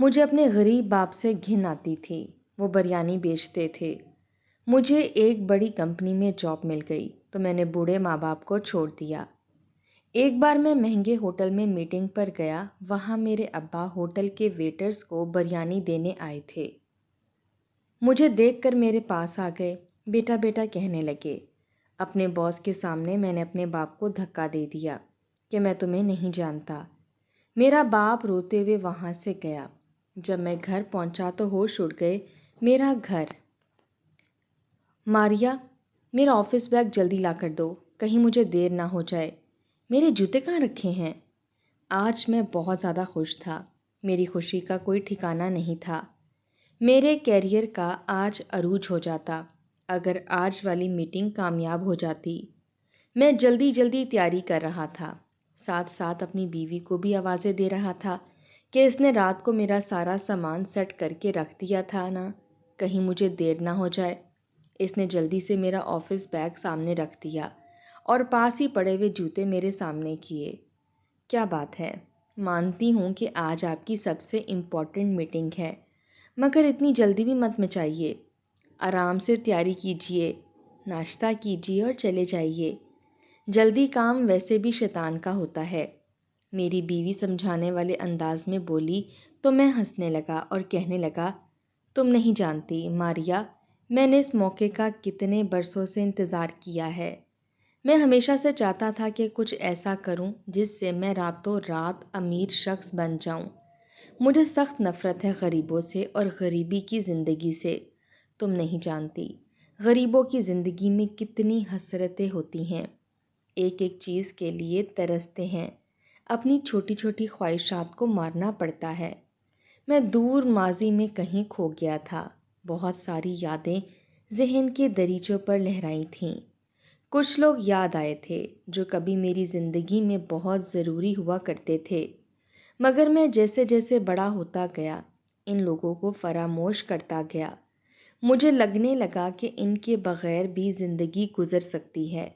مجھے اپنے غریب باپ سے گھن آتی تھی۔ وہ بریانی بیچتے تھے۔ مجھے ایک بڑی کمپنی میں جاب مل گئی تو میں نے بوڑھے ماں باپ کو چھوڑ دیا۔ ایک بار میں مہنگے ہوٹل میں میٹنگ پر گیا۔ وہاں میرے ابا ہوٹل کے ویٹرز کو بریانی دینے آئے تھے۔ مجھے دیکھ کر میرے پاس آ گئے، بیٹا بیٹا کہنے لگے۔ اپنے باس کے سامنے میں نے اپنے باپ کو دھکا دے دیا کہ میں تمہیں نہیں جانتا۔ میرا باپ روتے ہوئے وہاں سے گیا۔ جب میں گھر پہنچا تو ہوش اڑ گئے۔ میرا گھر۔ ماریا، میرا آفس بیگ جلدی لا کر دو، کہیں مجھے دیر نہ ہو جائے۔ میرے جوتے کہاں رکھے ہیں؟ آج میں بہت زیادہ خوش تھا۔ میری خوشی کا کوئی ٹھکانہ نہیں تھا۔ میرے کیریئر کا آج عروج ہو جاتا اگر آج والی میٹنگ کامیاب ہو جاتی۔ میں جلدی جلدی تیاری کر رہا تھا، ساتھ ساتھ اپنی بیوی کو بھی آوازیں دے رہا تھا کہ اس نے رات کو میرا سارا سامان سیٹ کر کے رکھ دیا تھا نا، کہیں مجھے دیر نہ ہو جائے۔ اس نے جلدی سے میرا آفس بیگ سامنے رکھ دیا اور پاس ہی پڑے ہوئے جوتے میرے سامنے کیے۔ کیا بات ہے، مانتی ہوں کہ آج آپ کی سب سے امپورٹنٹ میٹنگ ہے، مگر اتنی جلدی بھی مت مچائیے۔ آرام سے تیاری کیجیے، ناشتہ کیجیے اور چلے جائیے۔ جلدی کام ویسے بھی شیطان کا ہوتا ہے۔ میری بیوی سمجھانے والے انداز میں بولی تو میں ہنسنے لگا اور کہنے لگا، تم نہیں جانتی ماریا، میں نے اس موقع کا کتنے برسوں سے انتظار کیا ہے۔ میں ہمیشہ سے چاہتا تھا کہ کچھ ایسا کروں جس سے میں راتوں رات امیر شخص بن جاؤں۔ مجھے سخت نفرت ہے غریبوں سے اور غریبی کی زندگی سے۔ تم نہیں جانتی غریبوں کی زندگی میں کتنی حسرتیں ہوتی ہیں، ایک ایک چیز کے لیے ترستے ہیں، اپنی چھوٹی چھوٹی خواہشات کو مارنا پڑتا ہے۔ میں دور ماضی میں کہیں کھو گیا تھا۔ بہت ساری یادیں ذہن کے دریچوں پر لہرائی تھیں۔ کچھ لوگ یاد آئے تھے جو کبھی میری زندگی میں بہت ضروری ہوا کرتے تھے، مگر میں جیسے جیسے بڑا ہوتا گیا ان لوگوں کو فراموش کرتا گیا۔ مجھے لگنے لگا کہ ان کے بغیر بھی زندگی گزر سکتی ہے۔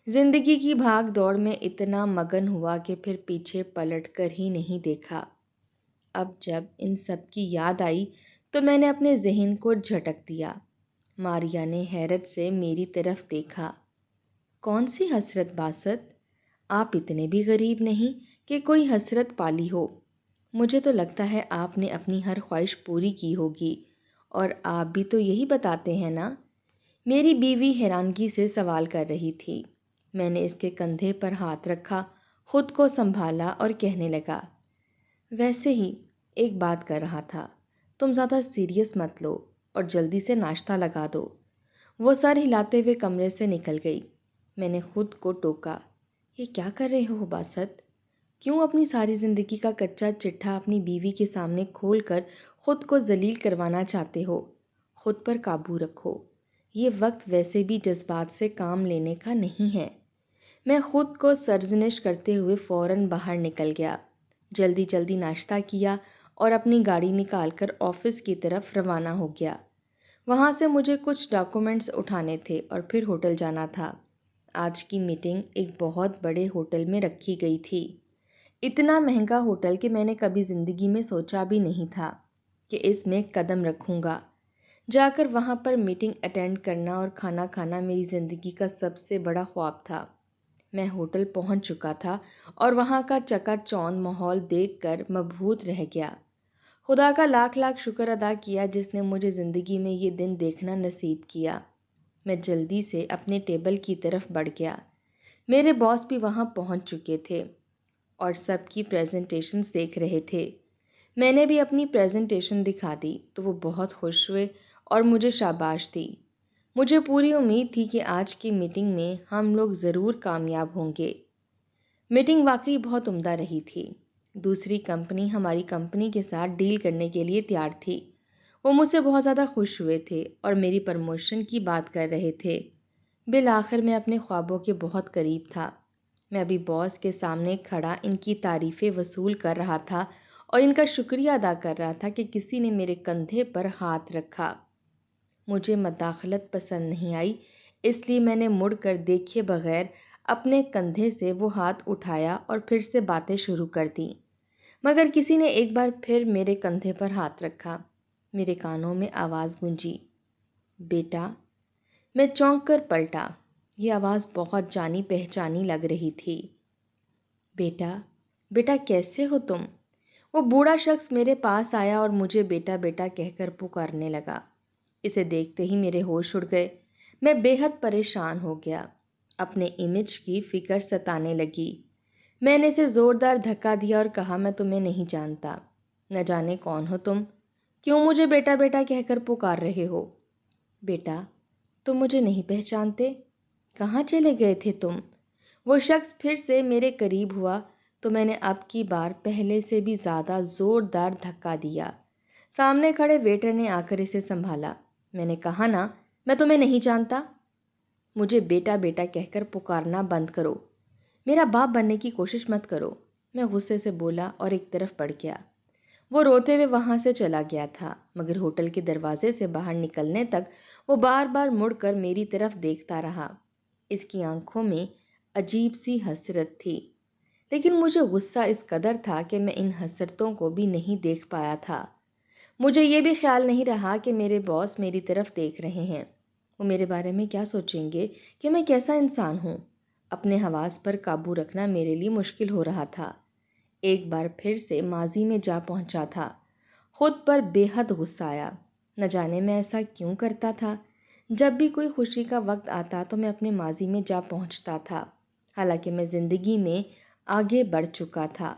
زندگی کی بھاگ دوڑ میں اتنا مگن ہوا کہ پھر پیچھے پلٹ کر ہی نہیں دیکھا۔ اب جب ان سب کی یاد آئی تو میں نے اپنے ذہن کو جھٹک دیا۔ ماریا نے حیرت سے میری طرف دیکھا۔ کون سی حسرت باسط؟ آپ اتنے بھی غریب نہیں کہ کوئی حسرت پالی ہو۔ مجھے تو لگتا ہے آپ نے اپنی ہر خواہش پوری کی ہوگی، اور آپ بھی تو یہی بتاتے ہیں نا؟ میری بیوی حیرانگی سے سوال کر رہی تھی۔ میں نے اس کے کندھے پر ہاتھ رکھا، خود کو سنبھالا اور کہنے لگا، ویسے ہی ایک بات کر رہا تھا، تم زیادہ سیریس مت لو اور جلدی سے ناشتہ لگا دو۔ وہ سر ہلاتے ہوئے کمرے سے نکل گئی۔ میں نے خود کو ٹوکا، یہ کیا کر رہے ہو باسط؟ کیوں اپنی ساری زندگی کا کچا چٹھا اپنی بیوی کے سامنے کھول کر خود کو ذلیل کروانا چاہتے ہو؟ خود پر قابو رکھو، یہ وقت ویسے بھی جذبات سے کام لینے کا نہیں ہے۔ میں خود کو سرزنش کرتے ہوئے فوراً باہر نکل گیا، جلدی جلدی ناشتہ کیا اور اپنی گاڑی نکال کر آفس کی طرف روانہ ہو گیا۔ وہاں سے مجھے کچھ ڈاکومنٹس اٹھانے تھے اور پھر ہوٹل جانا تھا۔ آج کی میٹنگ ایک بہت بڑے ہوٹل میں رکھی گئی تھی، اتنا مہنگا ہوٹل کہ میں نے کبھی زندگی میں سوچا بھی نہیں تھا کہ اس میں قدم رکھوں گا۔ جا کر وہاں پر میٹنگ اٹینڈ کرنا اور کھانا کھانا میری زندگی کا سب سے بڑا خواب تھا۔ میں ہوٹل پہنچ چکا تھا اور وہاں کا چکا چوند ماحول دیکھ کر مبہوت رہ گیا۔ خدا کا لاکھ لاکھ شکر ادا کیا جس نے مجھے زندگی میں یہ دن دیکھنا نصیب کیا۔ میں جلدی سے اپنے ٹیبل کی طرف بڑھ گیا۔ میرے باس بھی وہاں پہنچ چکے تھے اور سب کی پریزنٹیشنز دیکھ رہے تھے۔ میں نے بھی اپنی پریزنٹیشن دکھا دی تو وہ بہت خوش ہوئے اور مجھے شاباش دی۔ مجھے پوری امید تھی کہ آج کی میٹنگ میں ہم لوگ ضرور کامیاب ہوں گے۔ میٹنگ واقعی بہت عمدہ رہی تھی۔ دوسری کمپنی ہماری کمپنی کے ساتھ ڈیل کرنے کے لیے تیار تھی۔ وہ مجھ سے بہت زیادہ خوش ہوئے تھے اور میری پرموشن کی بات کر رہے تھے۔ بالآخر میں اپنے خوابوں کے بہت قریب تھا۔ میں ابھی باس کے سامنے کھڑا ان کی تعریفیں وصول کر رہا تھا اور ان کا شکریہ ادا کر رہا تھا کہ کسی نے میرے کندھے پر ہاتھ رکھا۔ مجھے مداخلت پسند نہیں آئی، اس لیے میں نے مڑ کر دیکھے بغیر اپنے کندھے سے وہ ہاتھ اٹھایا اور پھر سے باتیں شروع کر دیں۔ مگر کسی نے ایک بار پھر میرے کندھے پر ہاتھ رکھا۔ میرے کانوں میں آواز گونجی، بیٹا۔ میں چونک کر پلٹا۔ یہ آواز بہت جانی پہچانی لگ رہی تھی۔ بیٹا، بیٹا کیسے ہو تم؟ وہ بوڑھا شخص میرے پاس آیا اور مجھے بیٹا بیٹا کہہ کر پکارنے لگا۔ اسے دیکھتے ہی میرے ہوش اڑ گئے۔ میں بے حد پریشان ہو گیا۔ اپنے امیج کی فکر ستانے لگی۔ میں نے اسے زوردار دھکا دیا اور کہا، میں تمہیں نہیں جانتا۔ نہ جانے کون ہو تم؟ کیوں مجھے بیٹا بیٹا کہہ کر پکار رہے ہو؟ بیٹا، تم مجھے نہیں پہچانتے؟ کہاں چلے گئے تھے تم؟ وہ شخص پھر سے میرے قریب ہوا تو میں نے اب کی بار پہلے سے بھی زیادہ زوردار دھکا دیا۔ سامنے کھڑے ویٹر نے آ کر اسے سنبھالا۔ میں نے کہا نا، میں تمہیں نہیں جانتا۔ مجھے بیٹا بیٹا کہہ کر پکارنا بند کرو۔ میرا باپ بننے کی کوشش مت کرو۔ میں غصے سے بولا اور ایک طرف پڑ گیا۔ وہ روتے ہوئے وہاں سے چلا گیا تھا، مگر ہوٹل کے دروازے سے باہر نکلنے تک وہ بار بار مڑ کر میری طرف دیکھتا رہا۔ اس کی آنکھوں میں عجیب سی حسرت تھی، لیکن مجھے غصہ اس قدر تھا کہ میں ان حسرتوں کو بھی نہیں دیکھ پایا تھا۔ مجھے یہ بھی خیال نہیں رہا کہ میرے باس میری طرف دیکھ رہے ہیں۔ وہ میرے بارے میں کیا سوچیں گے کہ میں کیسا انسان ہوں؟ اپنے حواس پر قابو رکھنا میرے لیے مشکل ہو رہا تھا۔ ایک بار پھر سے ماضی میں جا پہنچا تھا۔ خود پر بے حد غصہ آیا۔ نہ جانے میں ایسا کیوں کرتا تھا۔ جب بھی کوئی خوشی کا وقت آتا تو میں اپنے ماضی میں جا پہنچتا تھا، حالانکہ میں زندگی میں آگے بڑھ چکا تھا۔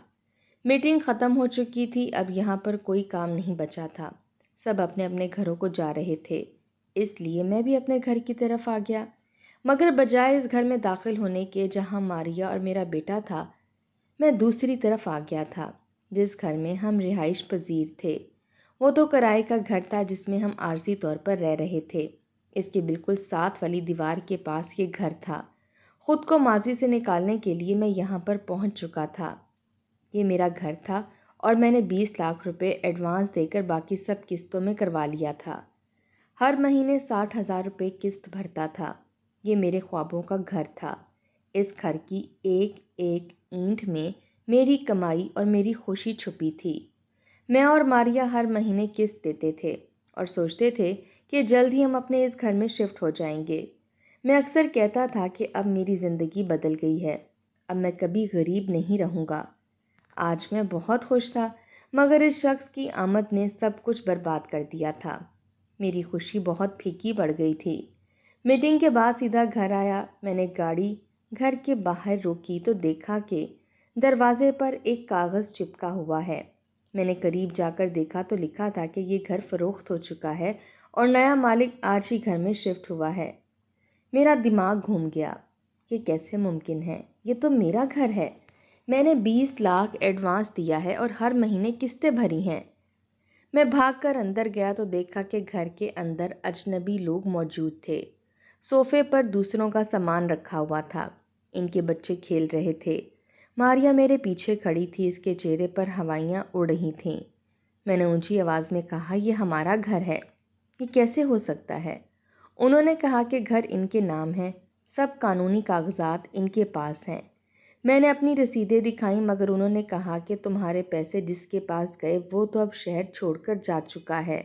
میٹنگ ختم ہو چکی تھی، اب یہاں پر کوئی کام نہیں بچا تھا۔ سب اپنے اپنے گھروں کو جا رہے تھے، اس لیے میں بھی اپنے گھر کی طرف آ گیا۔ مگر بجائے اس گھر میں داخل ہونے کے جہاں ماریا اور میرا بیٹا تھا، میں دوسری طرف آ گیا تھا، جس گھر میں ہم رہائش پذیر تھے۔ وہ تو کرائے کا گھر تھا جس میں ہم عارضی طور پر رہ رہے تھے۔ اس کے بالکل ساتھ والی دیوار کے پاس یہ گھر تھا۔ خود کو ماضی سے نکالنے کے لیے میں یہاں پر پہنچ چکا تھا۔ یہ میرا گھر تھا اور میں نے 20 لاکھ روپے ایڈوانس دے کر باقی سب قسطوں میں کروا لیا تھا۔ ہر مہینے 60,000 روپے قسط بھرتا تھا۔ یہ میرے خوابوں کا گھر تھا۔ اس گھر کی ایک ایک اینٹ میں میری کمائی اور میری خوشی چھپی تھی۔ میں اور ماریا ہر مہینے قسط دیتے تھے اور سوچتے تھے کہ جلد ہی ہم اپنے اس گھر میں شفٹ ہو جائیں گے۔ میں اکثر کہتا تھا کہ اب میری زندگی بدل گئی ہے، اب میں کبھی غریب نہیں رہوں گا۔ آج میں بہت خوش تھا، مگر اس شخص کی آمد نے سب کچھ برباد کر دیا تھا۔ میری خوشی بہت پھیکی پڑ گئی تھی۔ میٹنگ کے بعد سیدھا گھر آیا۔ میں نے گاڑی گھر کے باہر روکی تو دیکھا کہ دروازے پر ایک کاغذ چپکا ہوا ہے۔ میں نے قریب جا کر دیکھا تو لکھا تھا کہ یہ گھر فروخت ہو چکا ہے اور نیا مالک آج ہی گھر میں شفٹ ہوا ہے۔ میرا دماغ گھوم گیا۔ یہ کیسے ممکن ہے؟ یہ تو میرا گھر ہے۔ میں نے 20 لاکھ ایڈوانس دیا ہے اور ہر مہینے قسطیں بھری ہیں۔ میں بھاگ کر اندر گیا تو دیکھا کہ گھر کے اندر اجنبی لوگ موجود تھے۔ صوفے پر دوسروں کا سامان رکھا ہوا تھا۔ ان کے بچے کھیل رہے تھے۔ ماریا میرے پیچھے کھڑی تھی، اس کے چہرے پر ہوائیاں اڑ رہی تھیں۔ میں نے اونچی آواز میں کہا، یہ ہمارا گھر ہے، یہ کیسے ہو سکتا ہے؟ انہوں نے کہا کہ گھر ان کے نام ہے، سب قانونی کاغذات ان کے پاس ہیں۔ میں نے اپنی رسیدیں دکھائیں، مگر انہوں نے کہا کہ تمہارے پیسے جس کے پاس گئے وہ تو اب شہر چھوڑ کر جا چکا ہے۔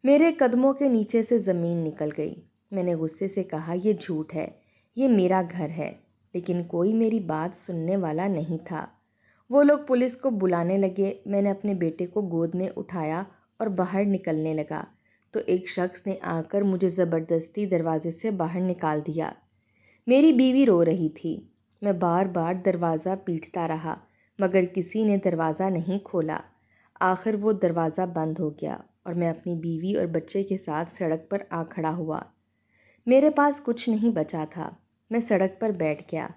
میرے قدموں کے نیچے سے زمین نکل گئی۔ میں نے غصے سے کہا، یہ جھوٹ ہے، یہ میرا گھر ہے، لیکن کوئی میری بات سننے والا نہیں تھا۔ وہ لوگ پولیس کو بلانے لگے۔ میں نے اپنے بیٹے کو گود میں اٹھایا اور باہر نکلنے لگا تو ایک شخص نے آ کر مجھے زبردستی دروازے سے باہر نکال دیا۔ میری بیوی رو رہی تھی۔ میں بار بار دروازہ پیٹتا رہا، مگر کسی نے دروازہ نہیں کھولا۔ آخر وہ دروازہ بند ہو گیا اور میں اپنی بیوی اور بچے کے ساتھ سڑک پر آ کھڑا ہوا۔ میرے پاس کچھ نہیں بچا تھا۔ میں سڑک پر بیٹھ گیا۔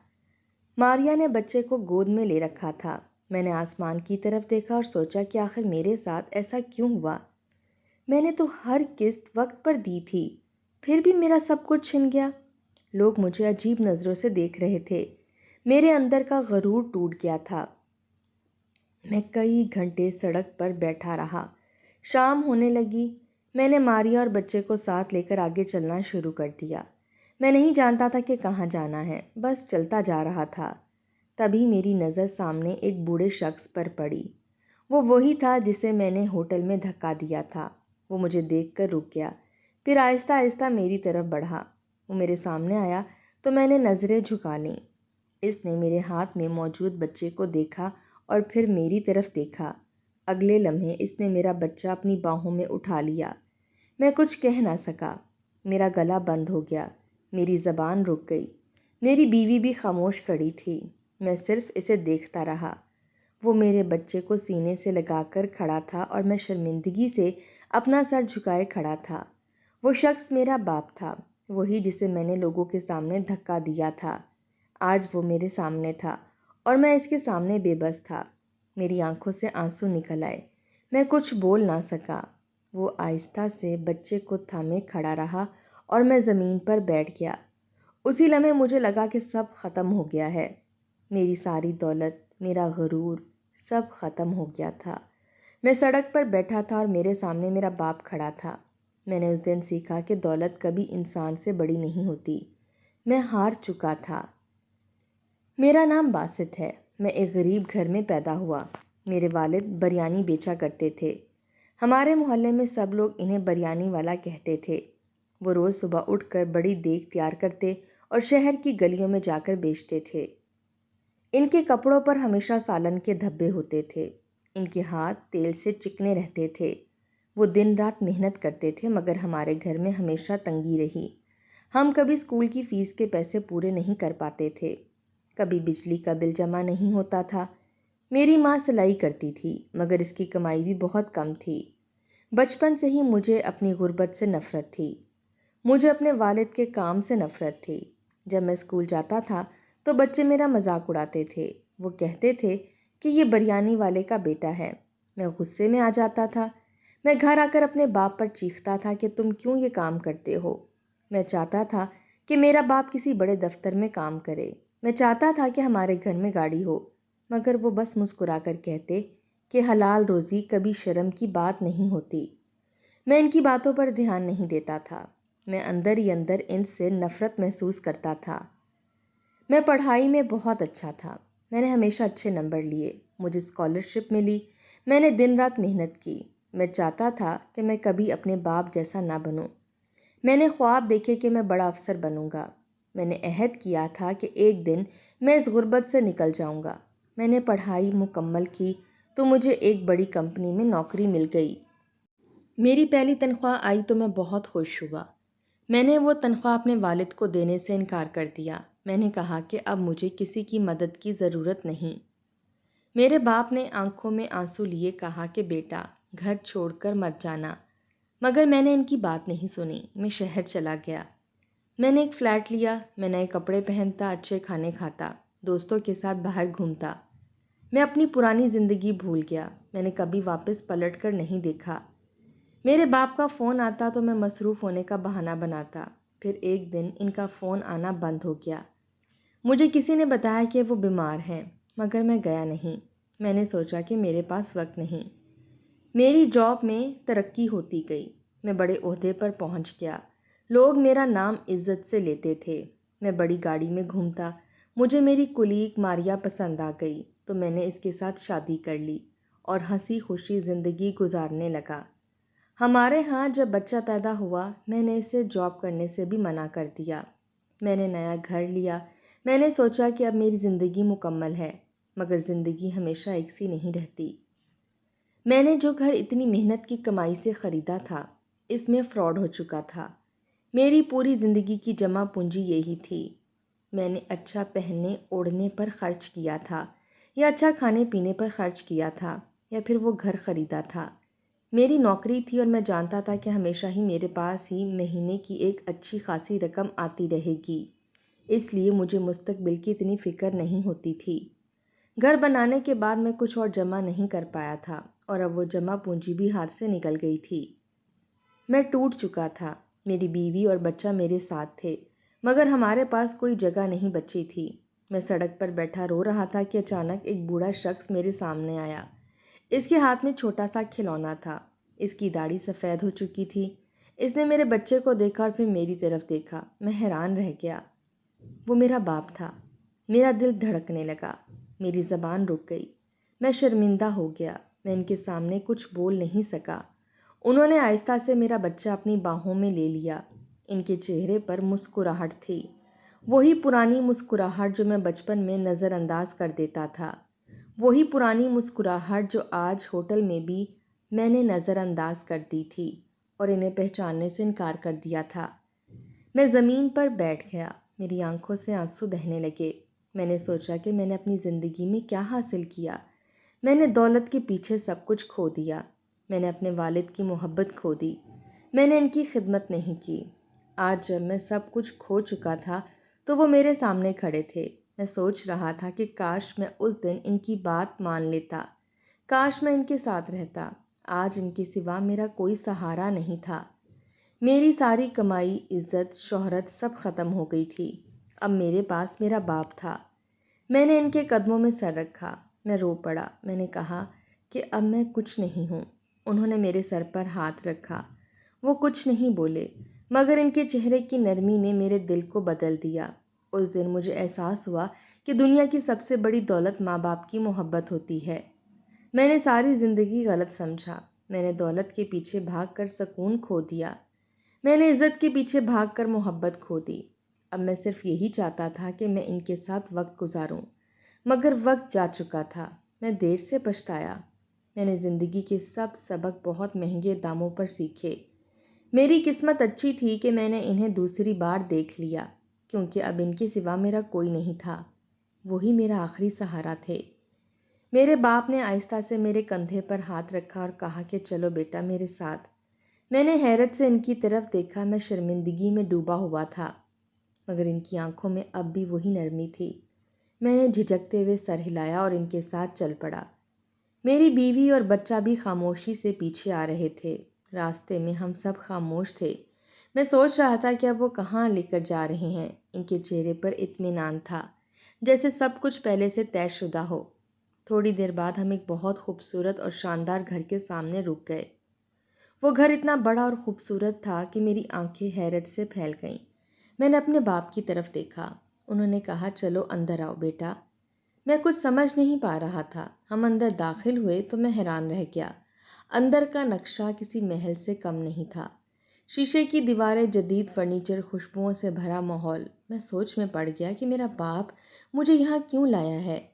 ماریا نے بچے کو گود میں لے رکھا تھا۔ میں نے آسمان کی طرف دیکھا اور سوچا کہ آخر میرے ساتھ ایسا کیوں ہوا؟ میں نے تو ہر قسط وقت پر دی تھی، پھر بھی میرا سب کچھ چھن گیا۔ لوگ مجھے عجیب نظروں سے دیکھ رہے تھے۔ میرے اندر کا غرور ٹوٹ گیا تھا۔ میں کئی گھنٹے سڑک پر بیٹھا رہا۔ شام ہونے لگی۔ میں نے ماریا اور بچے کو ساتھ لے کر آگے چلنا شروع کر دیا۔ میں نہیں جانتا تھا کہ کہاں جانا ہے، بس چلتا جا رہا تھا۔ تبھی میری نظر سامنے ایک بوڑھے شخص پر پڑی۔ وہ وہی تھا جسے میں نے ہوٹل میں دھکا دیا تھا۔ وہ مجھے دیکھ کر رک گیا، پھر آہستہ آہستہ میری طرف بڑھا۔ وہ میرے سامنے آیا تو میں نے نظریں جھکا لیں۔ اس نے میرے ہاتھ میں موجود بچے کو دیکھا اور پھر میری طرف دیکھا۔ اگلے لمحے اس نے میرا بچہ اپنی باہوں میں اٹھا لیا۔ میں کچھ کہہ نہ سکا، میرا گلا بند ہو گیا، میری زبان رک گئی۔ میری بیوی بھی خاموش کھڑی تھی، میں صرف اسے دیکھتا رہا۔ وہ میرے بچے کو سینے سے لگا کر کھڑا تھا اور میں شرمندگی سے اپنا سر جھکائے کھڑا تھا۔ وہ شخص میرا باپ تھا، وہی جسے میں نے لوگوں کے سامنے دھکا دیا تھا۔ آج وہ میرے سامنے تھا اور میں اس کے سامنے بے بس تھا۔ میری آنکھوں سے آنسو نکل آئے، میں کچھ بول نہ سکا۔ وہ آہستہ سے بچے کو تھامے کھڑا رہا اور میں زمین پر بیٹھ گیا۔ اسی لمحے مجھے لگا کہ سب ختم ہو گیا ہے۔ میری ساری دولت، میرا غرور، سب ختم ہو گیا تھا۔ میں سڑک پر بیٹھا تھا اور میرے سامنے میرا باپ کھڑا تھا۔ میں نے اس دن سیکھا کہ دولت کبھی انسان سے بڑی نہیں ہوتی۔ میں ہار چکا تھا۔ میرا نام باسط ہے، میں ایک غریب گھر میں پیدا ہوا۔ میرے والد بریانی بیچا کرتے تھے۔ ہمارے محلے میں سب لوگ انہیں بریانی والا کہتے تھے۔ وہ روز صبح اٹھ کر بڑی دیگ تیار کرتے اور شہر کی گلیوں میں جا کر بیچتے تھے۔ ان کے کپڑوں پر ہمیشہ سالن کے دھبے ہوتے تھے۔ ان کے ہاتھ تیل سے چکنے رہتے تھے۔ وہ دن رات محنت کرتے تھے مگر ہمارے گھر میں ہمیشہ تنگی رہی۔ ہم کبھی اسکول کی فیس کے پیسے پورے نہیں کر پاتے تھے، کبھی بجلی کا بل جمع نہیں ہوتا تھا۔ میری ماں سلائی کرتی تھی مگر اس کی کمائی بھی بہت کم تھی۔ بچپن سے ہی مجھے اپنی غربت سے نفرت تھی۔ مجھے اپنے والد کے کام سے نفرت تھی۔ جب میں اسکول جاتا تھا تو بچے میرا مذاق اڑاتے تھے۔ وہ کہتے تھے کہ یہ بریانی والے کا بیٹا ہے۔ میں غصے میں آ جاتا تھا۔ میں گھر آ کر اپنے باپ پر چیختا تھا کہ تم کیوں یہ کام کرتے ہو؟ میں چاہتا تھا کہ میرا باپ کسی بڑے دفتر میں کام کرے۔ میں چاہتا تھا کہ ہمارے گھر میں گاڑی ہو، مگر وہ بس مسکرا کر کہتے کہ حلال روزی کبھی شرم کی بات نہیں ہوتی۔ میں ان کی باتوں پر دھیان نہیں دیتا تھا۔ میں اندر ہی اندر ان سے نفرت محسوس کرتا تھا۔ میں پڑھائی میں بہت اچھا تھا۔ میں نے ہمیشہ اچھے نمبر لیے، مجھے اسکالرشپ ملی۔ میں نے دن رات محنت کی۔ میں چاہتا تھا کہ میں کبھی اپنے باپ جیسا نہ بنوں۔ میں نے خواب دیکھے کہ میں بڑا افسر بنوں گا۔ میں نے عہد کیا تھا کہ ایک دن میں اس غربت سے نکل جاؤں گا۔ میں نے پڑھائی مکمل کی تو مجھے ایک بڑی کمپنی میں نوکری مل گئی۔ میری پہلی تنخواہ آئی تو میں بہت خوش ہوا۔ میں نے وہ تنخواہ اپنے والد کو دینے سے انکار کر دیا۔ میں نے کہا کہ اب مجھے کسی کی مدد کی ضرورت نہیں۔ میرے باپ نے آنکھوں میں آنسو لیے کہا کہ بیٹا، گھر چھوڑ کر مت جانا، مگر میں نے ان کی بات نہیں سنی۔ میں شہر چلا گیا۔ میں نے ایک فلیٹ لیا، میں نئے کپڑے پہنتا، اچھے کھانے کھاتا، دوستوں کے ساتھ باہر گھومتا۔ میں اپنی پرانی زندگی بھول گیا۔ میں نے کبھی واپس پلٹ کر نہیں دیکھا۔ میرے باپ کا فون آتا تو میں مصروف ہونے کا بہانہ بناتا، پھر ایک دن ان کا فون آنا بند ہو گیا۔ مجھے کسی نے بتایا کہ وہ بیمار ہیں، مگر میں گیا نہیں۔ میں نے سوچا کہ میرے پاس وقت نہیں۔ میری جاب میں ترقی ہوتی گئی، میں بڑے عہدے پر پہنچ گیا۔ لوگ میرا نام عزت سے لیتے تھے۔ میں بڑی گاڑی میں گھومتا۔ مجھے میری کولیگ ماریا پسند آ گئی تو میں نے اس کے ساتھ شادی کر لی اور ہنسی خوشی زندگی گزارنے لگا۔ ہمارے ہاں جب بچہ پیدا ہوا میں نے اسے جاب کرنے سے بھی منع کر دیا۔ میں نے نیا گھر لیا۔ میں نے سوچا کہ اب میری زندگی مکمل ہے، مگر زندگی ہمیشہ ایک سی نہیں رہتی۔ میں نے جو گھر اتنی محنت کی کمائی سے خریدا تھا، اس میں فراڈ ہو چکا تھا۔ میری پوری زندگی کی جمع پونجی یہی تھی۔ میں نے اچھا پہننے اوڑھنے پر خرچ کیا تھا، یا اچھا کھانے پینے پر خرچ کیا تھا، یا پھر وہ گھر خریدا تھا۔ میری نوکری تھی اور میں جانتا تھا کہ ہمیشہ ہی میرے پاس ہی مہینے کی ایک اچھی خاصی رقم آتی رہے گی، اس لیے مجھے مستقبل کی اتنی فکر نہیں ہوتی تھی۔ گھر بنانے کے بعد میں کچھ اور جمع نہیں کر پایا تھا اور اب وہ جمع پونجی بھی ہاتھ سے نکل گئی تھی۔ میں ٹوٹ چکا تھا۔ میری بیوی اور بچہ میرے ساتھ تھے، مگر ہمارے پاس کوئی جگہ نہیں بچی تھی۔ میں سڑک پر بیٹھا رو رہا تھا کہ اچانک ایک بوڑھا شخص میرے سامنے آیا۔ اس کے ہاتھ میں چھوٹا سا کھلونا تھا۔ اس کی داڑھی سفید ہو چکی تھی۔ اس نے میرے بچے کو دیکھا اور پھر میری طرف دیکھا۔ میں حیران رہ گیا۔ وہ میرا باپ تھا۔ میرا دل دھڑکنے لگا۔ میری زبان رک گئی، میں شرمندہ ہو گیا، میں ان کے سامنے کچھ بول نہیں سکا۔ انہوں نے آہستہ سے میرا بچہ اپنی باہوں میں لے لیا۔ ان کے چہرے پر مسکراہٹ تھی، وہی پرانی مسکراہٹ جو میں بچپن میں نظر انداز کر دیتا تھا، وہی پرانی مسکراہٹ جو آج ہوٹل میں بھی میں نے نظر انداز کر دی تھی اور انہیں پہچاننے سے انکار کر دیا تھا۔ میں زمین پر بیٹھ گیا، میری آنکھوں سے آنسو بہنے لگے۔ میں نے سوچا کہ میں نے اپنی زندگی میں کیا حاصل کیا۔ میں نے دولت کے پیچھے سب کچھ کھو دیا، میں نے اپنے والد کی محبت کھو دی، میں نے ان کی خدمت نہیں کی۔ آج جب میں سب کچھ کھو چکا تھا تو وہ میرے سامنے کھڑے تھے۔ میں سوچ رہا تھا کہ کاش میں اس دن ان کی بات مان لیتا، کاش میں ان کے ساتھ رہتا۔ آج ان کے سوا میرا کوئی سہارا نہیں تھا۔ میری ساری کمائی، عزت، شہرت سب ختم ہو گئی تھی۔ اب میرے پاس میرا باپ تھا۔ میں نے ان کے قدموں میں سر رکھا، میں رو پڑا۔ میں نے کہا کہ اب میں کچھ نہیں ہوں۔ انہوں نے میرے سر پر ہاتھ رکھا۔ وہ کچھ نہیں بولے، مگر ان کے چہرے کی نرمی نے میرے دل کو بدل دیا۔ اس دن مجھے احساس ہوا کہ دنیا کی سب سے بڑی دولت ماں باپ کی محبت ہوتی ہے۔ میں نے ساری زندگی غلط سمجھا۔ میں نے دولت کے پیچھے بھاگ کر سکون کھو دیا، میں نے عزت کے پیچھے بھاگ کر محبت کھو دی۔ اب میں صرف یہی چاہتا تھا کہ میں ان کے ساتھ وقت گزاروں، مگر وقت جا چکا تھا۔ میں دیر سے پچھتایا۔ میں نے زندگی کے سب سبق بہت مہنگے داموں پر سیکھے۔ میری قسمت اچھی تھی کہ میں نے انہیں دوسری بار دیکھ لیا، کیونکہ اب ان کے سوا میرا کوئی نہیں تھا۔ وہی میرا آخری سہارا تھے۔ میرے باپ نے آہستہ سے میرے کندھے پر ہاتھ رکھا اور کہا کہ چلو بیٹا میرے ساتھ۔ میں نے حیرت سے ان کی طرف دیکھا۔ میں شرمندگی میں ڈوبا ہوا تھا، مگر ان کی آنکھوں میں اب بھی وہی نرمی تھی۔ میں نے جھجکتے ہوئے سر ہلایا اور ان کے ساتھ چل پڑا۔ میری بیوی اور بچہ بھی خاموشی سے پیچھے آ رہے تھے۔ راستے میں ہم سب خاموش تھے۔ میں سوچ رہا تھا کہ اب وہ کہاں لے کر جا رہے ہیں۔ ان کے چہرے پر اطمینان تھا، جیسے سب کچھ پہلے سے طے شدہ ہو۔ تھوڑی دیر بعد ہم ایک بہت خوبصورت اور شاندار گھر کے سامنے رک گئے۔ وہ گھر اتنا بڑا اور خوبصورت تھا کہ میری آنکھیں حیرت سے پھیل گئیں۔ میں نے اپنے باپ کی طرف دیکھا۔ انہوں نے کہا چلو اندر آؤ بیٹا۔ میں کچھ سمجھ نہیں پا رہا تھا۔ ہم اندر داخل ہوئے تو میں حیران رہ گیا۔ اندر کا نقشہ کسی محل سے کم نہیں تھا۔ شیشے کی دیواریں، جدید فرنیچر، خوشبوؤں سے بھرا ماحول۔ میں سوچ میں پڑ گیا کہ میرا باپ مجھے یہاں کیوں لایا ہے۔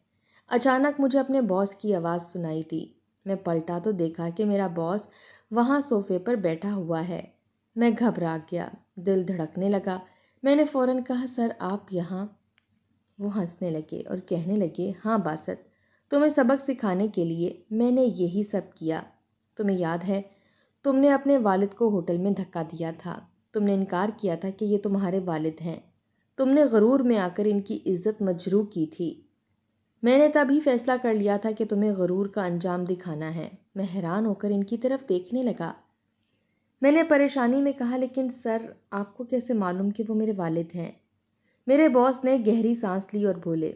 اچانک مجھے اپنے باس کی آواز سنائی دی۔ میں پلٹا تو دیکھا کہ میرا باس وہاں صوفے پر بیٹھا ہوا ہے۔ میں گھبرا گیا، دل دھڑکنے لگا۔ میں نے فوراً کہا سر آپ یہاں؟ وہ ہنسنے لگے اور کہنے لگے ہاں باسط، تمہیں سبق سکھانے کے لیے میں نے یہی سب کیا۔ تمہیں یاد ہے تم نے اپنے والد کو ہوٹل میں دھکا دیا تھا، تم نے انکار کیا تھا کہ یہ تمہارے والد ہیں، تم نے غرور میں آ کر ان کی عزت مجروح کی تھی۔ میں نے تب ہی فیصلہ کر لیا تھا کہ تمہیں غرور کا انجام دکھانا ہے۔ میں حیران ہو کر ان کی طرف دیکھنے لگا۔ میں نے پریشانی میں کہا لیکن سر آپ کو کیسے معلوم کہ وہ میرے والد ہیں؟ میرے باس نے گہری سانس لی اور بولے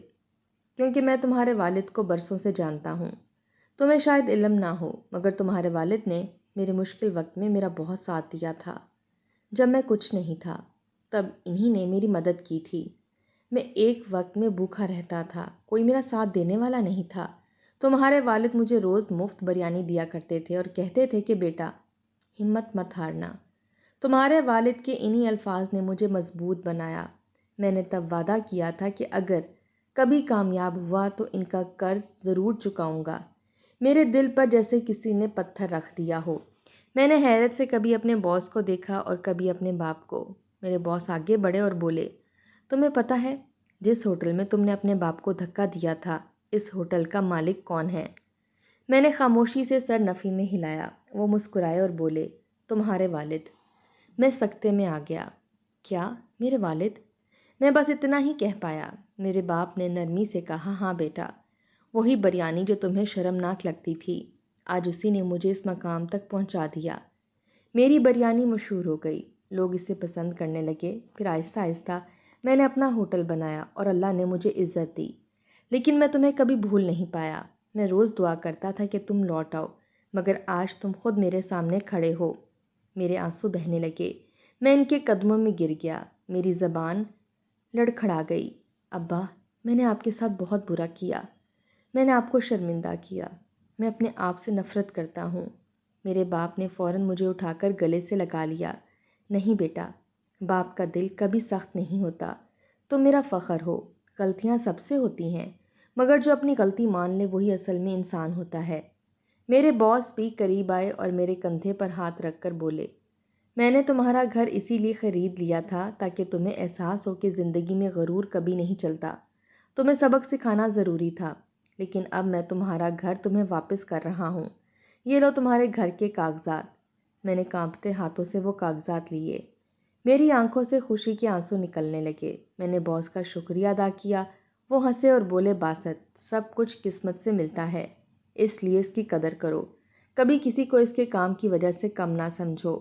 کیونکہ میں تمہارے والد کو برسوں سے جانتا ہوں۔ تمہیں شاید علم نہ ہو، مگر تمہارے والد نے میرے مشکل وقت میں میرا بہت ساتھ دیا تھا۔ جب میں کچھ نہیں تھا تب انہی نے میری مدد کی تھی۔ میں ایک وقت میں بھوکا رہتا تھا، کوئی میرا ساتھ دینے والا نہیں تھا۔ تمہارے والد مجھے روز مفت بریانی دیا کرتے تھے اور کہتے تھے کہ بیٹا ہمت مت ہارنا۔ تمہارے والد کے انہی الفاظ نے مجھے مضبوط بنایا۔ میں نے تب وعدہ کیا تھا کہ اگر کبھی کامیاب ہوا تو ان کا قرض ضرور چکاؤں گا۔ میرے دل پر جیسے کسی نے پتھر رکھ دیا ہو۔ میں نے حیرت سے کبھی اپنے باس کو دیکھا اور کبھی اپنے باپ کو۔ میرے باس آگے بڑھے اور بولے تمہیں پتہ ہے جس ہوٹل میں تم نے اپنے باپ کو دھکا دیا تھا اس ہوٹل کا مالک کون ہے؟ میں نے خاموشی سے سر نفی میں ہلایا۔ وہ مسکرائے اور بولے تمہارے والد۔ میں سکتے میں آ گیا۔ کیا میرے والد؟ میں بس اتنا ہی کہہ پایا۔ میرے باپ نے نرمی سے کہا ہاں بیٹا، وہی بریانی جو تمہیں شرمناک لگتی تھی، آج اسی نے مجھے اس مقام تک پہنچا دیا۔ میری بریانی مشہور ہو گئی، لوگ اسے پسند کرنے لگے۔ پھر آہستہ آہستہ میں نے اپنا ہوٹل بنایا اور اللہ نے مجھے عزت دی۔ لیکن میں تمہیں کبھی بھول نہیں پایا۔ میں روز دعا کرتا تھا کہ تم لوٹ آؤ، مگر آج تم خود میرے سامنے کھڑے ہو۔ میرے آنسو بہنے لگے، میں ان کے قدموں میں گر گیا، میری زبان لڑکھڑا گئی۔ ابا، میں نے آپ کے ساتھ بہت برا کیا۔ میں نے آپ کو شرمندہ کیا۔ میں اپنے آپ سے نفرت کرتا ہوں۔ میرے باپ نے فوراً مجھے اٹھا کر گلے سے لگا لیا۔ نہیں بیٹا، باپ کا دل کبھی سخت نہیں ہوتا۔ تم میرا فخر ہو۔ غلطیاں سب سے ہوتی ہیں، مگر جو اپنی غلطی مان لے وہی اصل میں انسان ہوتا ہے۔ میرے باس بھی قریب آئے اور میرے کندھے پر ہاتھ رکھ کر بولے، میں نے تمہارا گھر اسی لیے خرید لیا تھا تاکہ تمہیں احساس ہو کہ زندگی میں غرور کبھی نہیں چلتا۔ تمہیں سبق سکھانا ضروری تھا، لیکن اب میں تمہارا گھر تمہیں واپس کر رہا ہوں۔ یہ لو تمہارے گھر کے کاغذات۔ میں نے کانپتے ہاتھوں سے وہ کاغذات لیے۔ میری آنکھوں سے خوشی کے آنسو نکلنے لگے۔ میں نے باس کا شکریہ ادا کیا۔ وہ ہنسے اور بولے، باسط، سب کچھ قسمت سے ملتا ہے، اس لیے اس کی قدر کرو۔ کبھی کسی کو اس کے کام کی وجہ سے کم نہ سمجھو۔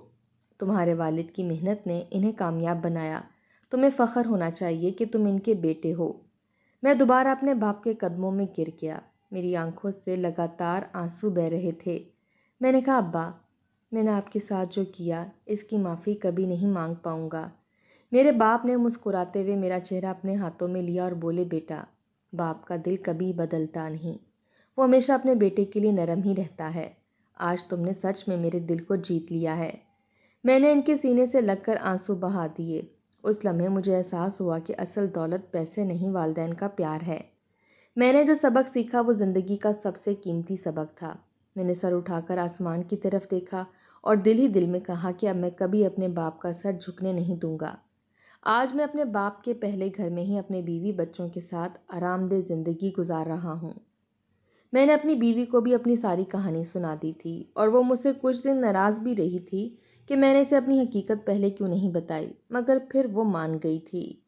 تمہارے والد کی محنت نے انہیں کامیاب بنایا۔ تمہیں فخر ہونا چاہیے کہ تم ان کے بیٹے ہو۔ میں دوبارہ اپنے باپ کے قدموں میں گر گیا۔ میری آنکھوں سے لگاتار آنسو بہہ رہے تھے۔ میں نے کہا، ابا، میں نے آپ کے ساتھ جو کیا اس کی معافی کبھی نہیں مانگ پاؤں گا۔ میرے باپ نے مسکراتے ہوئے میرا چہرہ اپنے ہاتھوں میں لیا اور بولے، بیٹا، باپ کا دل کبھی بدلتا نہیں، وہ ہمیشہ اپنے بیٹے کے لیے نرم ہی رہتا ہے۔ آج تم نے سچ میں میرے دل کو جیت لیا ہے۔ میں نے ان کے سینے سے لگ کر آنسو بہا دیے۔ اس لمحے مجھے احساس ہوا کہ اصل دولت پیسے نہیں، والدین کا پیار ہے۔ میں نے جو سبق سیکھا وہ زندگی کا سب سے قیمتی سبق تھا۔ میں نے سر اٹھا کر آسمان کی طرف دیکھا اور دل ہی دل میں کہا کہ اب میں کبھی اپنے باپ کا سر جھکنے نہیں دوں گا۔ آج میں اپنے باپ کے پہلے گھر میں ہی اپنے بیوی بچوں کے ساتھ آرام دہ زندگی گزار رہا ہوں۔ میں نے اپنی بیوی کو بھی اپنی ساری کہانی سنا دی تھی اور وہ مجھ سے کچھ دن ناراض بھی رہی تھی کہ میں نے اسے اپنی حقیقت پہلے کیوں نہیں بتائی، مگر پھر وہ مان گئی تھی۔